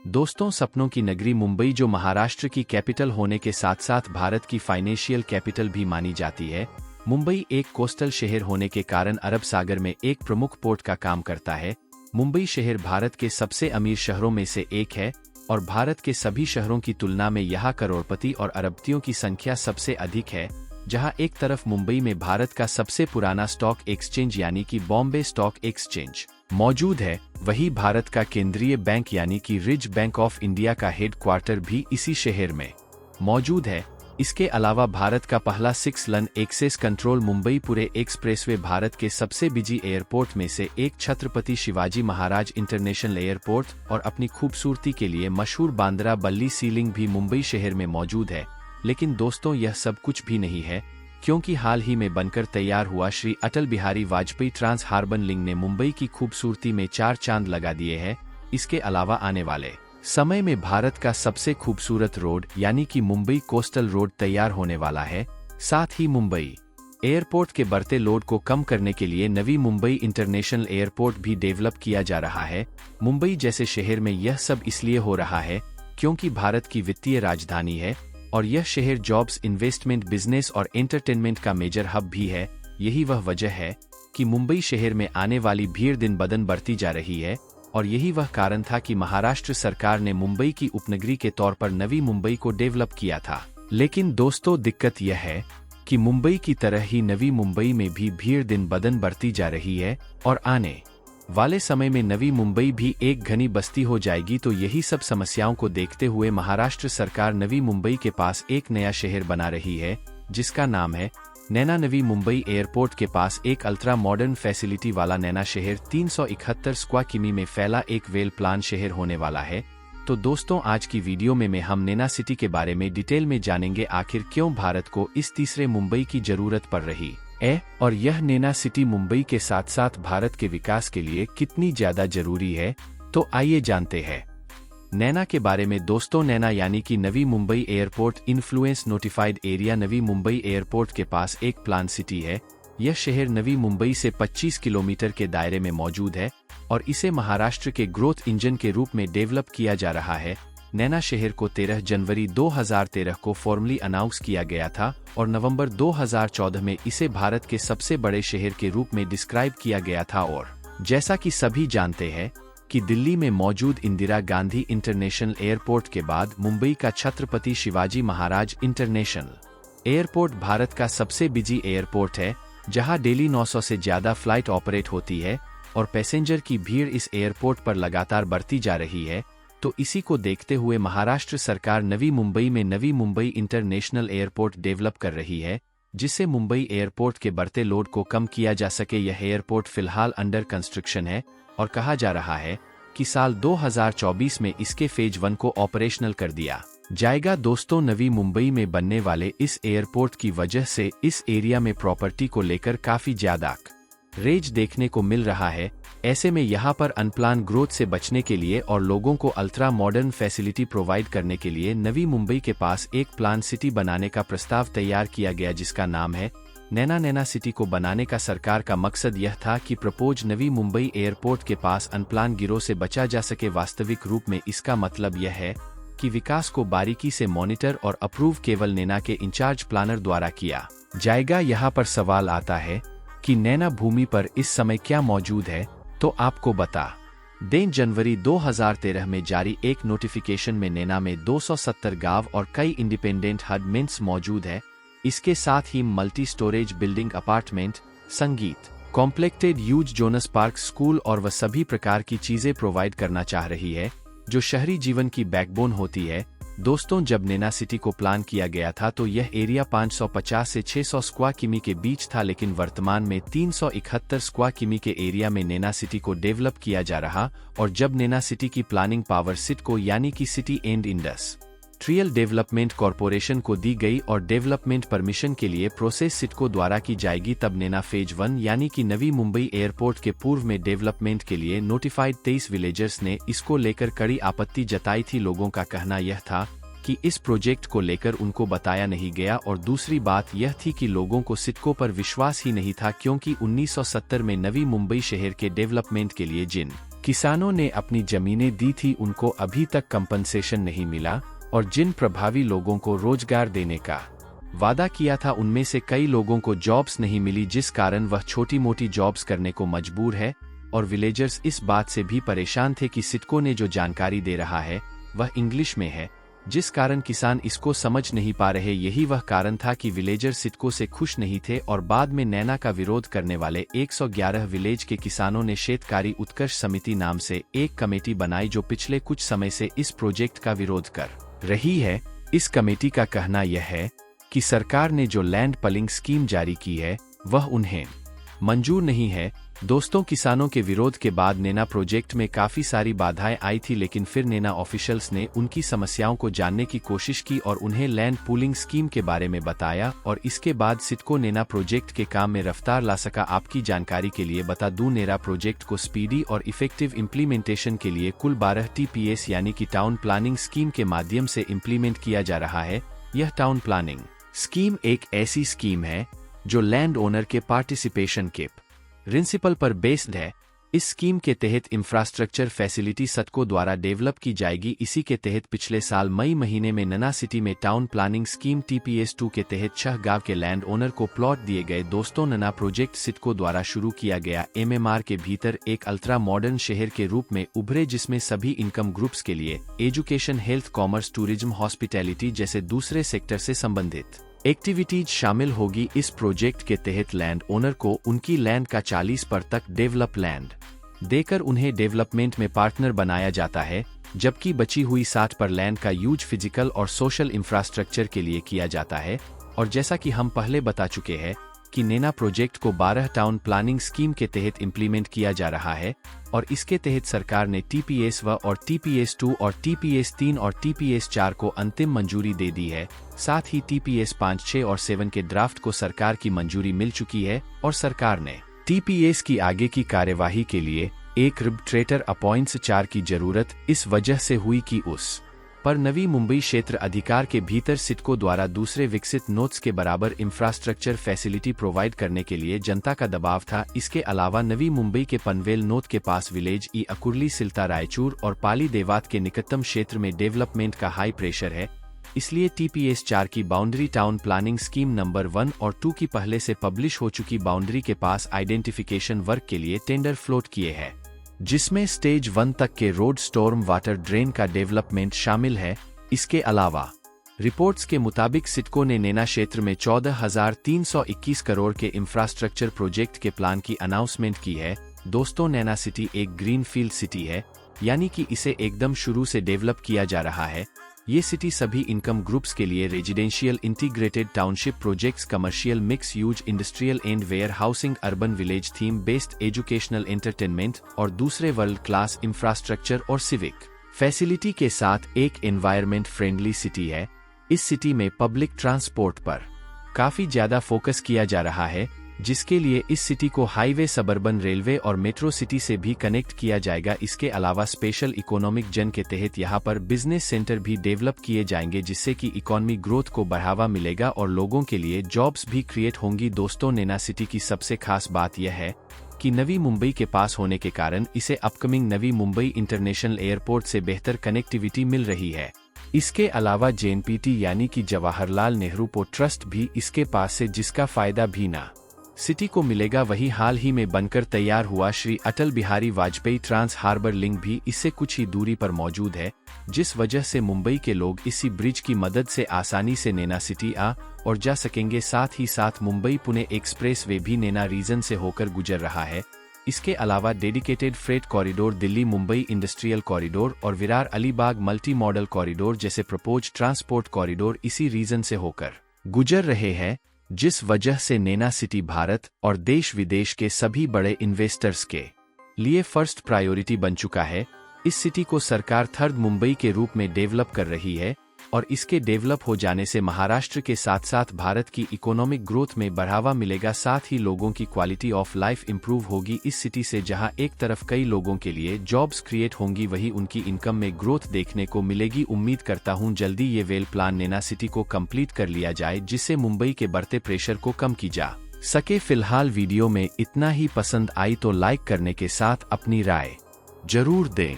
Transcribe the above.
दोस्तों, सपनों की नगरी मुंबई, जो महाराष्ट्र की कैपिटल होने के साथ साथ भारत की फाइनेंशियल कैपिटल भी मानी जाती है। मुंबई एक कोस्टल शहर होने के कारण अरब सागर में एक प्रमुख पोर्ट का काम करता है। मुंबई शहर भारत के सबसे अमीर शहरों में से एक है और भारत के सभी शहरों की तुलना में यहाँ करोड़पति और अरबपतियों की संख्या सबसे अधिक है। जहाँ एक तरफ मुंबई में भारत का सबसे पुराना स्टॉक एक्सचेंज यानी कि बॉम्बे स्टॉक एक्सचेंज मौजूद है, वहीं भारत का केंद्रीय बैंक यानी कि रिजर्व बैंक ऑफ इंडिया का हेडक्वार्टर भी इसी शहर में मौजूद है। इसके अलावा भारत का पहला 6 लेन एक्सेस कंट्रोल मुंबई पूरे एक्सप्रेसवे भारत के सबसे बिजी एयरपोर्ट में से एक छत्रपति शिवाजी महाराज इंटरनेशनल एयरपोर्ट और अपनी खूबसूरती के लिए मशहूर बांद्रा बल्ली सीलिंग भी मुंबई शहर में मौजूद है। लेकिन दोस्तों, यह सब कुछ भी नहीं है, क्योंकि हाल ही में बनकर तैयार हुआ Shri Atal Bihari Vajpayee trans harbour link ने मुंबई की खूबसूरती में 4 चांद लगा दिए हैं। इसके अलावा आने वाले समय में भारत का सबसे खूबसूरत रोड यानी कि मुंबई कोस्टल रोड तैयार होने वाला है। साथ ही मुंबई एयरपोर्ट के बढ़ते लोड को कम करने के लिए नवी मुंबई इंटरनेशनल एयरपोर्ट भी डेवलप किया जा रहा है। मुंबई जैसे शहर में यह सब इसलिए हो रहा है क्योंकि भारत की वित्तीय राजधानी है और यह शहर जॉब्स, इन्वेस्टमेंट, बिजनेस और एंटरटेनमेंट का मेजर हब भी है। यही वह वजह है कि मुंबई शहर में आने वाली भीड़ दिन ब दिन बढ़ती जा रही है और यही वह कारण था कि महाराष्ट्र सरकार ने मुंबई की उपनगरी के तौर पर नवी मुंबई को डेवलप किया था। लेकिन दोस्तों, दिक्कत यह है कि मुंबई की तरह ही नवी मुंबई में भी भीड़ दिन ब दिन बढ़ती जा रही है और आने वाले समय में नवी मुंबई भी एक घनी बस्ती हो जाएगी। तो यही सब समस्याओं को देखते हुए महाराष्ट्र सरकार नवी मुंबई के पास एक नया शहर बना रही है, जिसका नाम है नैना। नवी मुंबई एयरपोर्ट के पास एक अल्ट्रा मॉडर्न फैसिलिटी वाला नैना शहर 371 स्क्वायर किमी में फैला एक वेल प्लान शहर होने वाला है। तो दोस्तों, आज की वीडियो में हम नैना सिटी के बारे में डिटेल में जानेंगे, आखिर क्यों भारत को इस तीसरे मुंबई की जरूरत पड़ रही है और यह नैना सिटी मुंबई के साथ साथ भारत के विकास के लिए कितनी ज्यादा जरूरी है। तो आइए जानते हैं नैना के बारे में। दोस्तों, नैना यानी कि Navi Mumbai airport influence notified area Navi Mumbai airport के पास एक प्लान सिटी है। यह शहर नवी मुंबई से 25 किलोमीटर के दायरे में मौजूद है और इसे महाराष्ट्र के ग्रोथ इंजन के रूप में डेवलप किया जा रहा है। नैना शहर को 13 जनवरी 2013 को फॉर्मली अनाउंस किया गया था और नवंबर 2014 में इसे भारत के सबसे बड़े शहर के रूप में डिस्क्राइब किया गया था। और जैसा कि सभी जानते हैं कि दिल्ली में मौजूद इंदिरा गांधी इंटरनेशनल एयरपोर्ट के बाद मुंबई का छत्रपति शिवाजी महाराज इंटरनेशनल एयरपोर्ट भारत का सबसे बिजी एयरपोर्ट है, जहां डेली 900 से ज्यादा फ्लाइट ऑपरेट होती है और पैसेंजर की भीड़ इस एयरपोर्ट पर लगातार बढ़ती जा रही है। तो इसी को देखते हुए महाराष्ट्र सरकार नवी मुंबई में Navi Mumbai international airport develop कर रही है, जिससे मुंबई एयरपोर्ट के बढ़ते लोड को कम किया जा सके। यह एयरपोर्ट फिलहाल अंडर कंस्ट्रक्शन है और कहा जा रहा है कि साल 2024 में इसके फेज 1 को ऑपरेशनल कर दिया जाएगा। दोस्तों, नवी मुंबई में बनने वाले इस एयरपोर्ट की वजह से इस एरिया में प्रॉपर्टी को लेकर काफी ज्यादा रेज देखने को मिल रहा है। ऐसे में यहाँ पर अनप्लान ग्रोथ से बचने के लिए और लोगों को अल्ट्रा मॉडर्न फैसिलिटी प्रोवाइड करने के लिए नवी मुंबई के पास एक प्लान सिटी बनाने का प्रस्ताव तैयार किया गया, जिसका नाम है नैना। नैना सिटी को बनाने का सरकार का मकसद यह था कि प्रपोज नवी मुंबई एयरपोर्ट के पास अनप्लान गिरोह से बचा जा सके। वास्तविक रूप में इसका मतलब यह है कि विकास को बारीकी से मॉनिटर और अप्रूव केवल नैना के इंचार्ज प्लानर द्वारा किया जाएगा। यहाँ पर सवाल आता है कि नैना भूमि पर इस समय क्या मौजूद है, तो आपको बता दें जनवरी 2013 में जारी एक नोटिफिकेशन में नैना में 270 गांव और कई इंडिपेंडेंट हडमेंट्स मौजूद है। इसके साथ ही मल्टी स्टोरेज बिल्डिंग, अपार्टमेंट, संगीत कॉम्प्लेक्टेड यूज, जोनस पार्क, स्कूल और वह सभी प्रकार की चीजें प्रोवाइड करना चाह रही है जो शहरी जीवन की बैकबोन होती है। दोस्तों, जब नैना सिटी को प्लान किया गया था तो यह एरिया 550 से 600 स्क्वायर किमी के बीच था, लेकिन वर्तमान में 371 स्क्वायर किमी के एरिया में नैना सिटी को डेवलप किया जा रहा। और जब नैना सिटी की प्लानिंग पावर सिडको यानी कि city and industrial development corporation को दी गई और डेवलपमेंट परमिशन के लिए प्रोसेस सिडको द्वारा की जाएगी, तब नैना फेज 1 यानी कि नवी मुंबई एयरपोर्ट के पूर्व में डेवलपमेंट के लिए नोटिफाइड 23 विलेजर्स ने इसको लेकर कड़ी आपत्ति जताई थी। लोगों का कहना यह था कि इस प्रोजेक्ट को लेकर उनको बताया नहीं गया और दूसरी बात यह थी कि लोगों को सिडको पर विश्वास ही नहीं था, क्योंकि 1970 में नवी मुंबई शहर के डेवलपमेंट के लिए जिन किसानों ने अपनी जमीनें दी थी, उनको अभी तक कंपनसेशन नहीं मिला, और जिन प्रभावी लोगों को रोजगार देने का वादा किया था उनमें से कई लोगों को जॉब्स नहीं मिली, जिस कारण वह छोटी मोटी जॉब्स करने को मजबूर है। और विलेजर्स इस बात से भी परेशान थे कि सिडको ने जो जानकारी दे रहा है वह इंग्लिश में है, जिस कारण किसान इसको समझ नहीं पा रहे। यही वह कारण था कि विलेजर सिडको से खुश नहीं थे और बाद में नैना का विरोध करने वाले 111 विलेज के किसानों ने शेतकारी उत्कर्ष समिति नाम से एक कमेटी बनाई जो पिछले कुछ समय से इस प्रोजेक्ट का विरोध कर रही है। इस कमेटी का कहना यह है कि सरकार ने जो लैंड पलिंग स्कीम जारी की है वह उन्हें मंजूर नहीं है। दोस्तों, किसानों के विरोध के बाद नैना प्रोजेक्ट में काफी सारी बाधाएं आई थी, लेकिन फिर नैना ऑफिशियल्स ने उनकी समस्याओं को जानने की कोशिश की और उन्हें लैंड पूलिंग स्कीम के बारे में बताया, और इसके बाद सिडको नैना प्रोजेक्ट के काम में रफ्तार ला सका। आपकी जानकारी के लिए बता दूं, नैना प्रोजेक्ट को स्पीडी और इफेक्टिव इम्प्लीमेंटेशन के लिए कुल 12 TPS यानी कि टाउन प्लानिंग स्कीम के माध्यम से इम्प्लीमेंट किया जा रहा है। यह टाउन प्लानिंग स्कीम एक ऐसी स्कीम है जो लैंड ओनर के पार्टिसिपेशन के प्रिंसिपल पर बेस्ड है। इस स्कीम के तहत इंफ्रास्ट्रक्चर फैसिलिटी सिडको द्वारा डेवलप की जाएगी। इसी के तहत पिछले साल मई महीने में नैना सिटी में टाउन प्लानिंग स्कीम TPS 2 के तहत 6 गांव के लैंड ओनर को प्लॉट दिए गए। दोस्तों, नैना प्रोजेक्ट सिडको द्वारा शुरू किया गया MMR के भीतर एक अल्ट्रा मॉडर्न शहर के रूप में उभरे, जिसमें सभी इनकम ग्रुप्स के लिए education, health, commerce, tourism, hospitality जैसे दूसरे सेक्टर से संबंधित एक्टिविटीज शामिल होगी। इस प्रोजेक्ट के तहत लैंड ओनर को उनकी लैंड का 40% तक डेवलप लैंड देकर उन्हें डेवलपमेंट में पार्टनर बनाया जाता है, जबकि बची हुई 60% लैंड का यूज फिजिकल और सोशल इंफ्रास्ट्रक्चर के लिए किया जाता है। और जैसा कि हम पहले बता चुके हैं कि नैना प्रोजेक्ट को 12 टाउन प्लानिंग स्कीम के तहत इम्प्लीमेंट किया जा रहा है, और इसके तहत सरकार ने TPS 1 और TPS 2 और TPS 3 और TPS 4 को अंतिम मंजूरी दे दी है। साथ ही TPS 5, 6 और 7 के ड्राफ्ट को सरकार की मंजूरी मिल चुकी है, और सरकार ने TPS की आगे की कार्यवाही के लिए एक आर्बिट्रेटर अपॉइंट्स 4 की जरूरत इस वजह से हुई कि उस पर नवी मुंबई क्षेत्र अधिकार के भीतर सिडको द्वारा दूसरे विकसित नोट्स के बराबर इंफ्रास्ट्रक्चर फैसिलिटी प्रोवाइड करने के लिए जनता का दबाव था। इसके अलावा नवी मुंबई के पनवेल नोट के पास विलेज ई अकुर्ली, सिलता, रायचूर और पाली देवात के निकटतम क्षेत्र में डेवलपमेंट का हाई प्रेशर है। इसलिए TPS 4 की boundary town planning scheme number 1 और 2 की पहले से पब्लिश हो चुकी बाउंड्री के पास आइडेंटिफिकेशन वर्क के लिए टेंडर फ्लोट किए हैं, जिसमें स्टेज 1 तक के रोड, स्टॉर्म वाटर ड्रेन का डेवलपमेंट शामिल है। इसके अलावा रिपोर्ट्स के मुताबिक सिडको ने नैना क्षेत्र में 14,321 करोड़ के इंफ्रास्ट्रक्चर प्रोजेक्ट के प्लान की अनाउंसमेंट की है। दोस्तों, नैना सिटी एक ग्रीनफील्ड सिटी है, यानी कि इसे एकदम शुरू से डेवलप किया जा रहा है। ये सिटी सभी इनकम ग्रुप्स के लिए residential, integrated township projects, commercial, mix use, industrial and warehousing, urban village theme based, educational, entertainment और दूसरे वर्ल्ड क्लास इंफ्रास्ट्रक्चर और सिविक फैसिलिटी के साथ एक एनवायरनमेंट फ्रेंडली सिटी है। इस सिटी में पब्लिक ट्रांसपोर्ट पर काफी ज्यादा फोकस किया जा रहा है, जिसके लिए इस सिटी को हाईवे, सबर्बन रेलवे और मेट्रो सिटी से भी कनेक्ट किया जाएगा। इसके अलावा स्पेशल इकोनॉमिक जोन के तहत यहाँ पर बिजनेस सेंटर भी डेवलप किए जाएंगे, जिससे कि इकोनॉमी ग्रोथ को बढ़ावा मिलेगा और लोगों के लिए जॉब्स भी क्रिएट होंगी। दोस्तों, नैना सिटी की सबसे खास बात यह है कि नवी मुंबई के पास होने के कारण इसे upcoming Navi Mumbai international airport से बेहतर कनेक्टिविटी मिल रही है। इसके अलावा JNPT यानी कि जवाहरलाल नेहरू पोर्ट ट्रस्ट भी इसके पास से, जिसका फायदा भी ना सिटी को मिलेगा, वही हाल ही में बनकर तैयार हुआ Shri Atal Bihari Vajpayee trans harbour link भी इससे कुछ ही दूरी पर मौजूद है, जिस वजह से मुंबई के लोग इसी ब्रिज की मदद से आसानी से नैना सिटी आ और जा सकेंगे। साथ ही साथ मुंबई पुणे एक्सप्रेस वे भी नैना रीजन से होकर गुजर रहा है। इसके अलावा dedicated freight corridor, Delhi Mumbai industrial corridor और Virar Alibag multi modal corridor जैसे प्रपोज ट्रांसपोर्ट कॉरिडोर इसी रीजन से होकर गुजर रहे हैं, जिस वजह से नैना सिटी भारत और देश विदेश के सभी बड़े इन्वेस्टर्स के लिए फर्स्ट प्रायोरिटी बन चुका है। इस सिटी को सरकार थर्ड मुंबई के रूप में डेवलप कर रही है, और इसके डेवलप हो जाने से महाराष्ट्र के साथ साथ भारत की इकोनॉमिक ग्रोथ में बढ़ावा मिलेगा। साथ ही लोगों की क्वालिटी ऑफ लाइफ इंप्रूव होगी इस सिटी से, जहां एक तरफ कई लोगों के लिए जॉब्स क्रिएट होंगी, वहीं उनकी इनकम में ग्रोथ देखने को मिलेगी। उम्मीद करता हूं जल्दी ये वेल प्लान नैना सिटी को कंप्लीट कर लिया जाए, जिससे मुंबई के बढ़ते प्रेशर को कम की जा सके। फिलहाल वीडियो में इतना ही। पसंद आई तो लाइक करने के साथ अपनी राय जरूर दें।